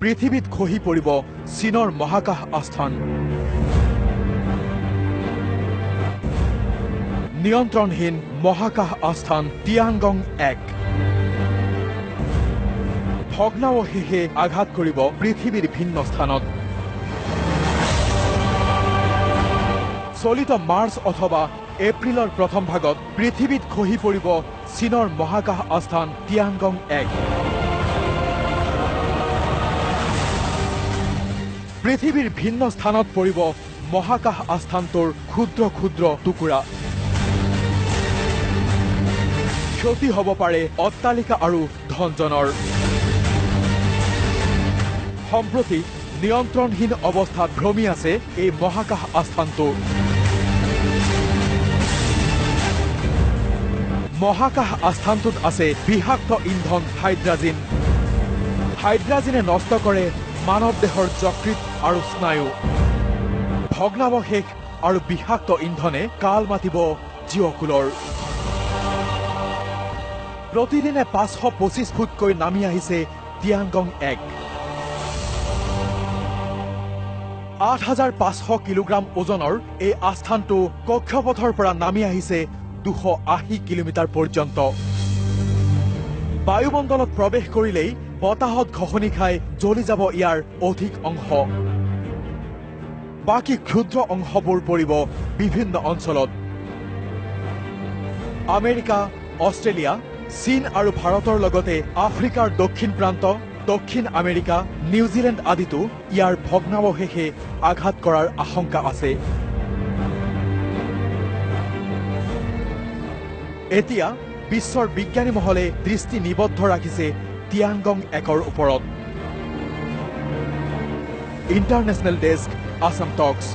পৃথিৱীত খহি পৰিব চীনৰ মহাকাশ আস্থান। নিয়ন্ত্ৰণহীন মহাকাশ আস্থান তিয়ানগং 1 ভগ্নাৱশেষে আঘাত কৰিব পৃথিৱীৰ ভিন্ন স্থানত। চলিত মাৰ্চ অথবা এপ্ৰিলৰ প্ৰথম ভাগত পৃথিৱীত খহি পৰিব চীনৰ মহাকাশ আস্থান তিয়ানগং 1। পৃথিৱীৰ ভিন্ন স্থানত পৰিব মহাকাশ আস্থানটোৰ ক্ষুদ্ৰ ক্ষুদ্ৰ টুকুৰা। ক্ষতি হ'ব পাৰে অট্টালিকা আৰু ধনজনৰ। সম্প্ৰতি নিয়ন্ত্ৰণহীন অৱস্থাত ভ্ৰমি আছে এই মহাকাশ আস্থানটো। মহাকাশ আস্থানটোত আছে বিষাক্ত ইন্ধন হাইড্ৰাজিন। হাইড্ৰাজিনে নষ্ট কৰে মানৱ দেহৰ যকৃত আৰু স্নায়ু। ভগ্নাৱশেষ আৰু বিষাক্ত ইন্ধনে কাল মাতিব জীৱকুলৰ। প্ৰতিদিনে 525 ফুটকৈ নামি আহিছে তিয়ানগং 1। 8,500 কিলোগ্ৰাম ওজনৰ এই আস্থানটো কক্ষপথৰ পৰা নামি আহিছে 280 কিলোমিটাৰ পৰ্যন্ত। বায়ুমণ্ডলত প্ৰৱেশ কৰিলেই বতাহত ঘঁহনি খাই জ্বলি যাব ইয়াৰ অধিক অংশ। বাকী ক্ষুদ্ৰ অংশবোৰ পৰিব বিভিন্ন অঞ্চলত। আমেৰিকা, অষ্ট্ৰেলিয়া, চীন আৰু ভাৰতৰ লগতে আফ্ৰিকাৰ দক্ষিণ প্ৰান্ত, দক্ষিণ আমেৰিকা, নিউজিলেণ্ড আদিতো ইয়াৰ ভগ্নাৱশেষে আঘাত কৰাৰ আশংকা আছে। এতিয়া বিশ্বৰ বিজ্ঞানী মহলে দৃষ্টি নিবদ্ধ ৰাখিছে তিয়ানগং 1ৰ ওপৰত। ইণ্টাৰনেশ্যনেল ডেস্ক, আছাম টক্স।